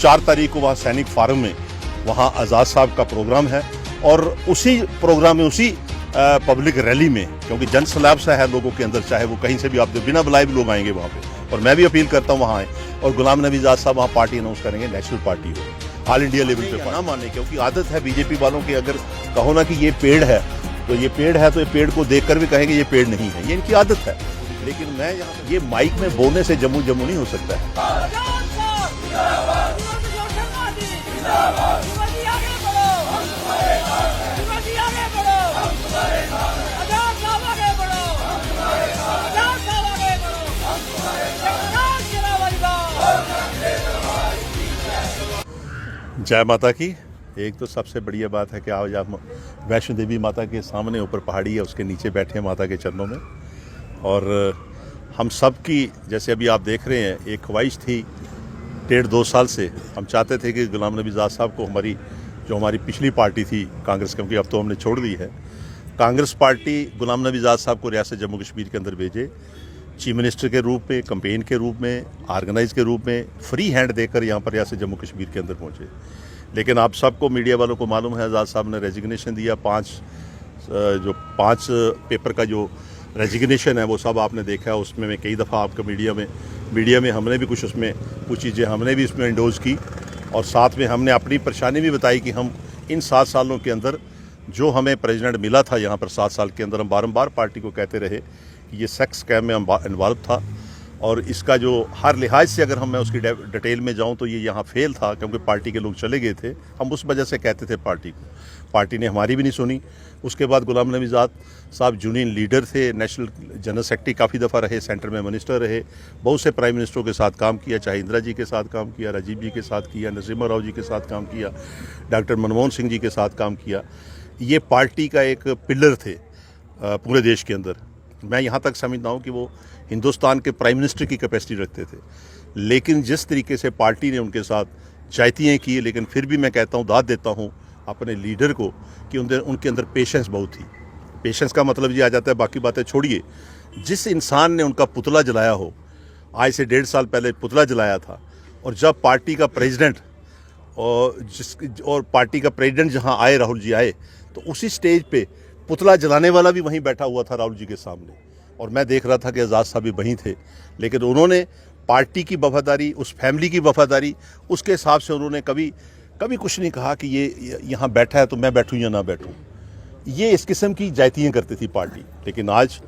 4 तारीख को वहाँ सैनिक फार्म में वहाँ आज़ाद साहब का प्रोग्राम है और उसी प्रोग्राम में उसी पब्लिक रैली में, क्योंकि जन सैलाब सा है लोगों के अंदर, चाहे वो कहीं से भी आप बिना बुलाए भी लोग आएंगे वहाँ पे। और मैं भी अपील करता हूँ वहाँ आए और गुलाम नबी आज़ाद साहब वहाँ पार्टी अनाउंस करेंगे, नेशनल पार्टी हो, ऑल इंडिया लेवल पे ना माने, क्योंकि आदत है बीजेपी वालों की, अगर कहो ना कि ये पेड़ है तो ये पेड़ है, तो ये पेड़ को देखकर भी कहेंगे ये पेड़ नहीं है, ये इनकी आदत है। लेकिन मैं यहाँ ये माइक में बोलने से जम्मू जम्मू नहीं हो सकता है। जय माता की। एक तो सबसे बढ़िया बात है कि आज आप वैष्णो देवी माता के सामने, ऊपर पहाड़ी है उसके नीचे बैठे हैं माता के चरणों में। और हम सब की, जैसे अभी आप देख रहे हैं, एक ख्वाहिश थी 1.5-2 साल से, हम चाहते थे कि गुलाम नबी आज़ाद साहब को हमारी पिछली पार्टी थी कांग्रेस, क्योंकि अब तो हमने छोड़ दी है, कांग्रेस पार्टी गुलाम नबी आज़ाद साहब को रियासत जम्मू कश्मीर के अंदर भेजे, चीफ मिनिस्टर के रूप में, कैंपेन के रूप में, ऑर्गेनाइज के रूप में, फ्री हैंड देकर यहाँ पर रियासत जम्मू कश्मीर के अंदर पहुँचे। लेकिन आप सबको, मीडिया वालों को मालूम है, आज़ाद साहब ने रेजिग्नेशन दिया। 5 पेपर का जो रेजिग्नेशन है वो सब आपने देखा है। उसमें मैं कई दफ़ा आपका मीडिया में हमने भी कुछ चीज़ें हमने भी इसमें इंडोज की, और साथ में हमने अपनी परेशानी भी बताई कि हम इन 7 सालों के अंदर जो हमें प्रेसिडेंट मिला था यहाँ पर 7 साल के अंदर, हम बारंबार पार्टी को कहते रहे कि ये सेक्स स्कैम में इन्वॉल्व था, और इसका जो हर लिहाज से अगर मैं उसकी डिटेल में जाऊं तो ये यहाँ फेल था, क्योंकि पार्टी के लोग चले गए थे। हम उस वजह से कहते थे पार्टी ने हमारी भी नहीं सुनी। उसके बाद गुलाम नबी आज़ाद साहब यूनियन लीडर थे, नेशनल जनरल सेक्रेटरी काफ़ी दफ़ा रहे, सेंटर में मिनिस्टर रहे, बहुत से प्राइम मिनिस्टरों के साथ काम किया, चाहे इंदिरा जी के साथ काम किया, राजीव जी के साथ किया, नरसिम्हा राव जी के साथ काम किया, डॉक्टर मनमोहन सिंह जी के साथ काम किया। ये पार्टी का एक पिलर थे पूरे देश के अंदर। मैं यहाँ तक समझता हूँ कि वो हिंदुस्तान के प्राइम मिनिस्टर की कैपेसिटी रखते थे। लेकिन जिस तरीके से पार्टी ने उनके साथ जायतियाँ की, लेकिन फिर भी मैं कहता हूँ, दाद देता हूँ अपने लीडर को कि उनके अंदर पेशेंस बहुत थी। पेशेंस का मतलब ये आ जाता है, बाकी बातें छोड़िए, जिस इंसान ने उनका पुतला जलाया हो, आज से 1.5 साल पहले पुतला जलाया था, और जब पार्टी का प्रेसिडेंट और पार्टी का प्रेसिडेंट जहाँ आए, राहुल जी आए, तो उसी स्टेज पे पुतला जलाने वाला भी वहीं बैठा हुआ था राहुल जी के सामने, और मैं देख रहा था कि आज़ाद साहब भी वहीं थे। लेकिन उन्होंने पार्टी की वफादारी, उस फैमिली की वफादारी, उसके हिसाब से उन्होंने कभी कुछ नहीं कहा कि ये यहाँ बैठा है तो मैं बैठूँ या ना बैठूँ। ये इस किस्म की जायतियाँ करती थी पार्टी। लेकिन आज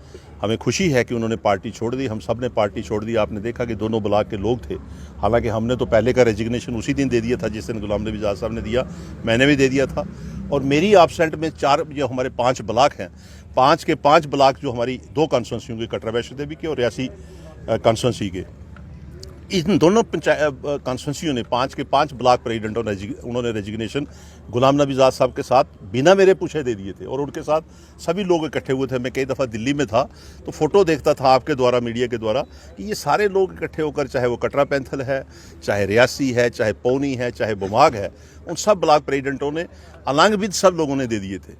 हमें खुशी है कि उन्होंने पार्टी छोड़ दी, हम सब ने पार्टी छोड़ दी। आपने देखा कि दोनों ब्लॉक के लोग थे, हालांकि हमने तो पहले का रेजिग्नेशन उसी दिन दे दिया था जिस दिन गुलाम नबी आज़ाद साहब ने दिया, मैंने भी दे दिया था। और मेरी एब्सेंट में 4 जो हमारे 5 ब्लॉक हैं, 5 के 5 ब्लॉक जो हमारी 2 कॉन्स्टिट्यूंसियों के, कटरा वैष्णो देवी के और रियासी कॉन्स्टिट्यूंसी के, इन दोनों कॉन्स्टिट्यूंसियों ने 5 के 5 ब्लॉक प्रेसिडेंटों ने उन्होंने रेजिग्नेशन गुलाम नबी आज़ाद साहब के साथ बिना मेरे पूछे दे दिए थे। और उनके साथ सभी लोग इकट्ठे हुए थे। मैं कई दफ़ा दिल्ली में था तो फ़ोटो देखता था आपके द्वारा, मीडिया के द्वारा, कि ये सारे लोग इकट्ठे होकर, चाहे वो कटरा पैंथल है, चाहे रियासी है, चाहे पौनी है, चाहे बुमाग है, उन सब ब्लॉक प्रेसिडेंटों ने अलग विद सब लोगों ने दे दिए थे,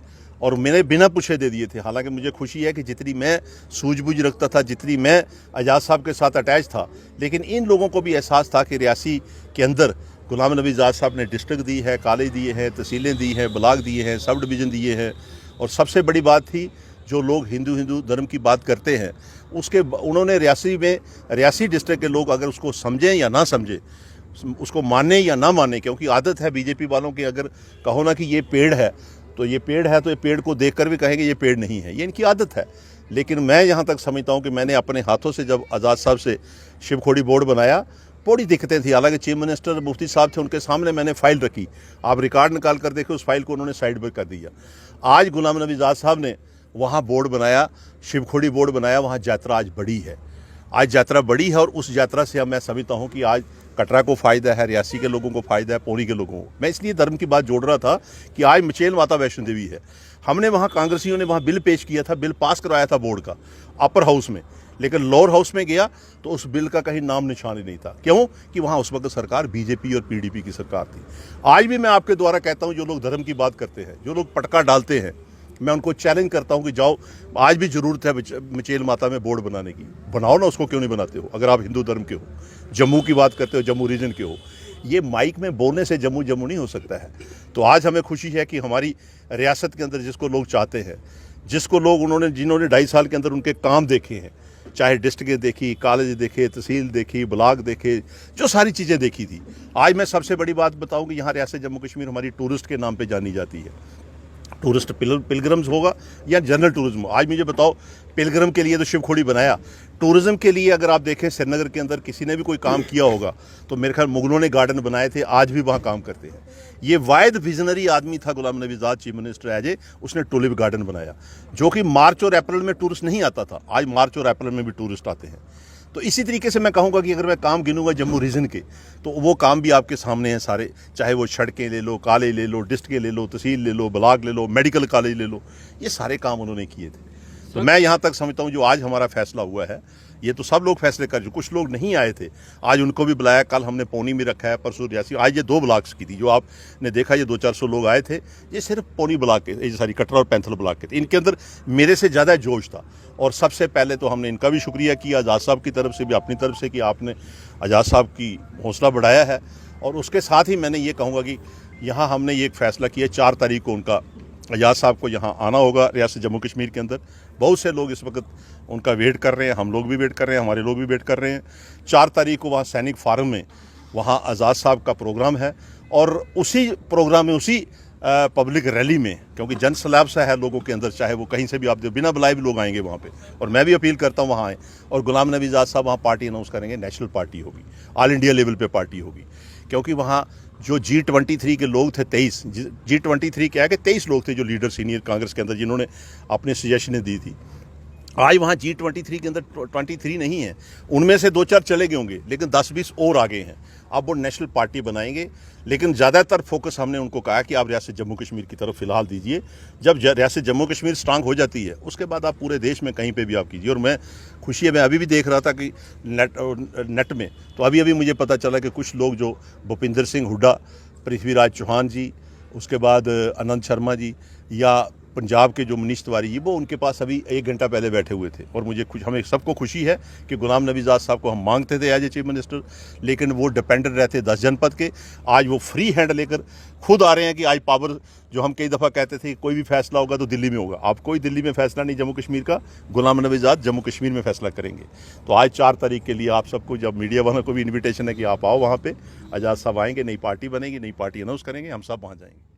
और मैंने बिना पूछे दे दिए थे। हालांकि मुझे खुशी है कि जितनी मैं सूझबूझ रखता था, जितनी मैं आज़ाद साहब के साथ अटैच था, लेकिन इन लोगों को भी एहसास था कि रियासी के अंदर गुलाम नबी आज़ाद साहब ने डिस्ट्रिक्ट दी है, कॉलेज दिए हैं, तहसीलें दी हैं, ब्लॉक दिए हैं, सब डिवीज़न दिए हैं। और सबसे बड़ी बात थी, जो लोग हिंदू धर्म की बात करते हैं, उन्होंने रियासी डिस्ट्रिक्ट के लोग अगर उसको समझें या ना समझें, उसको माने या ना माने, क्योंकि आदत है बीजेपी वालों की, अगर कहो ना कि ये पेड़ है तो ये पेड़ को देखकर भी कहेंगे ये पेड़ नहीं है, ये इनकी आदत है। लेकिन मैं यहाँ तक समझता हूँ कि मैंने अपने हाथों से जब आज़ाद साहब से शिवखोड़ी बोर्ड बनाया, बड़ी दिक्कतें थी। हालांकि चीफ मिनिस्टर मुफ्ती साहब थे, उनके सामने मैंने फ़ाइल रखी, आप रिकॉर्ड निकाल कर देखो, उस फाइल को उन्होंने साइड पर कर दिया। आज गुलाम नबी आज़ाद साहब ने वहाँ बोर्ड बनाया, शिवखोड़ी बोर्ड बनाया, वहाँ यात्रा आज बड़ी है, आज यात्रा बड़ी है। और उस यात्रा से मैं समझता हूँ कि आज कटरा को फ़ायदा है, रियासी के लोगों को फ़ायदा है, पौड़ी के लोगों को। मैं इसलिए धर्म की बात जोड़ रहा था कि आज मचेल माता वैष्णो देवी है। हमने वहाँ, कांग्रेसियों ने वहाँ बिल पेश किया था, बिल पास करवाया था बोर्ड का अपर हाउस में, लेकिन लोअर हाउस में गया तो उस बिल का कहीं नाम निशान ही नहीं था। क्यों? कि वहाँ उस वक्त सरकार बीजेपी और पीडीपी की सरकार थी। आज भी मैं आपके द्वारा कहता हूँ, जो लोग धर्म की बात करते हैं, जो लोग पटका डालते हैं, मैं उनको चैलेंज करता हूँ कि जाओ, आज भी ज़रूरत है मचेल माता में बोर्ड बनाने की, बनाओ ना, उसको क्यों नहीं बनाते हो? अगर आप हिंदू धर्म के हो, जम्मू की बात करते हो, जम्मू रीजन के हो, ये माइक में बोलने से जम्मू जम्मू नहीं हो सकता है। तो आज हमें खुशी है कि हमारी रियासत के अंदर जिसको लोग चाहते हैं, जिसको लोग जिन्होंने 2.5 साल के अंदर उनके काम देखे हैं, चाहे डिस्ट्रिक्टें देखी, कॉलेज देखे, तहसील देखी, ब्लॉक देखे, जो सारी चीज़ें देखी थी। आज मैं सबसे बड़ी बात बताऊं कि यहाँ रियासत जम्मू कश्मीर हमारी टूरिस्ट के नाम पे जानी जाती है। टूरिस्ट पिलग्रम्स होगा या जनरल टूरिज्म। आज मुझे बताओ, पिलग्रम के लिए तो शिवखोड़ी बनाया, टूरिज्म के लिए अगर आप देखें श्रीनगर के अंदर किसी ने भी कोई काम किया होगा तो मेरे ख्याल मुगलों ने गार्डन बनाए थे, आज भी वहाँ काम करते हैं। ये वाहिद विजनरी आदमी था Ghulam Nabi Azad, chief minister as उसने टूलिप गार्डन बनाया, जो कि मार्च और अप्रैल में टूरिस्ट नहीं आता था, आज मार्च और अप्रैल में भी टूरिस्ट आते हैं। तो इसी तरीके से मैं कहूँगा कि अगर मैं काम गिनूंगा जम्मू रीजन के, तो वो काम भी आपके सामने हैं सारे, चाहे वो सड़कें ले लो, कॉलेज ले लो, डिस्ट्रिक्ट ले लो, तहसील ले लो, ब्लॉक ले लो, मेडिकल कॉलेज ले लो, ये सारे काम उन्होंने किए थे। तो मैं यहाँ तक समझता हूँ जो आज हमारा फैसला हुआ है, ये तो सब लोग फैसले कर, जो कुछ लोग नहीं आए थे आज उनको भी बुलाया, कल हमने पौनी में रखा है, परसों रियासी। आज ये 2 ब्लॉक्स की थी, जो आपने देखा ये 200-400 लोग आए थे, ये सिर्फ पौनी ब्लॉक के, सॉरी कटरा और पैंथल ब्लॉक के थे। इनके अंदर मेरे से ज़्यादा जोश था। और सबसे पहले तो हमने इनका भी शुक्रिया किया, आज़ाद साहब की तरफ से भी, अपनी तरफ से, कि आपने आज़ाद साहब की हौसला बढ़ाया है। और उसके साथ ही मैंने ये कहूँगा कि यहाँ हमने ये एक फ़ैसला किया, 4 तारीख को उनका आज़ाद साहब को यहाँ आना होगा रियासत जम्मू कश्मीर के अंदर। बहुत से लोग इस वक्त उनका वेट कर रहे हैं, हम लोग भी वेट कर रहे हैं, हमारे लोग भी वेट कर रहे हैं। 4 तारीख को वहाँ सैनिक फार्म में वहाँ आज़ाद साहब का प्रोग्राम है, और उसी प्रोग्राम में, उसी पब्लिक रैली में, क्योंकि जन सैलाब सा है लोगों के अंदर, चाहे वो कहीं से भी आप बिना बुलाए भी लोग आएंगे वहाँ पे, और मैं भी अपील करता हूँ वहाँ आएँ। और गुलाम नबी आज़ाद साहब वहाँ पार्टी अनाउंस करेंगे, नेशनल पार्टी होगी, ऑल इंडिया लेवल पे पार्टी होगी। क्योंकि वहाँ जो G23 के लोग थे, 23 G23 क्या है कि 23 लोग थे जो लीडर सीनियर कांग्रेस के अंदर, जिन्होंने अपनी सजेशनें दी थी। आज वहाँ G23 के अंदर 23 नहीं है, उनमें से 2-4 चले गए होंगे, लेकिन 10-20 और आगे हैं। अब वो नेशनल पार्टी बनाएंगे, लेकिन ज़्यादातर फोकस हमने उनको कहा कि आप रियासत जम्मू कश्मीर की तरफ फ़िलहाल दीजिए। जब रियासत जम्मू कश्मीर स्ट्रांग हो जाती है, उसके बाद आप पूरे देश में कहीं पे भी आप कीजिए। और मैं खुशी है, मैं अभी भी देख रहा था कि नेट में, तो अभी मुझे पता चला कि कुछ लोग जो भूपिंदर सिंह हुड्डा, पृथ्वीराज चौहान जी, उसके बाद आनंद शर्मा जी, या पंजाब के जो मनीष तिवारी जी, वो उनके पास अभी 1 घंटा पहले बैठे हुए थे। और मुझे हमें सबको खुशी है कि गुलाम नबी आज़ाद साहब को हम मांगते थे एज ए चीफ मिनिस्टर, लेकिन वो डिपेंडेंट रहते 10 जनपद के। आज वो फ्री हैंड लेकर खुद आ रहे हैं कि आज पावर, जो हम कई दफ़ा कहते थे कोई भी फैसला होगा तो दिल्ली में होगा, आप कोई दिल्ली में फैसला नहीं जम्मू कश्मीर का, गुलाम नबी आज़ाद जम्मू कश्मीर में फैसला करेंगे। तो आज 4 तारीख के लिए आप सबको, जब मीडिया वालों को भी इन्विटेशन है कि आप आओ वहाँ पर, आज़ाद साहब आएंगे, नई पार्टी बनेगी, नई पार्टी अनाउंस करेंगे, हम सब वहाँ जाएंगे।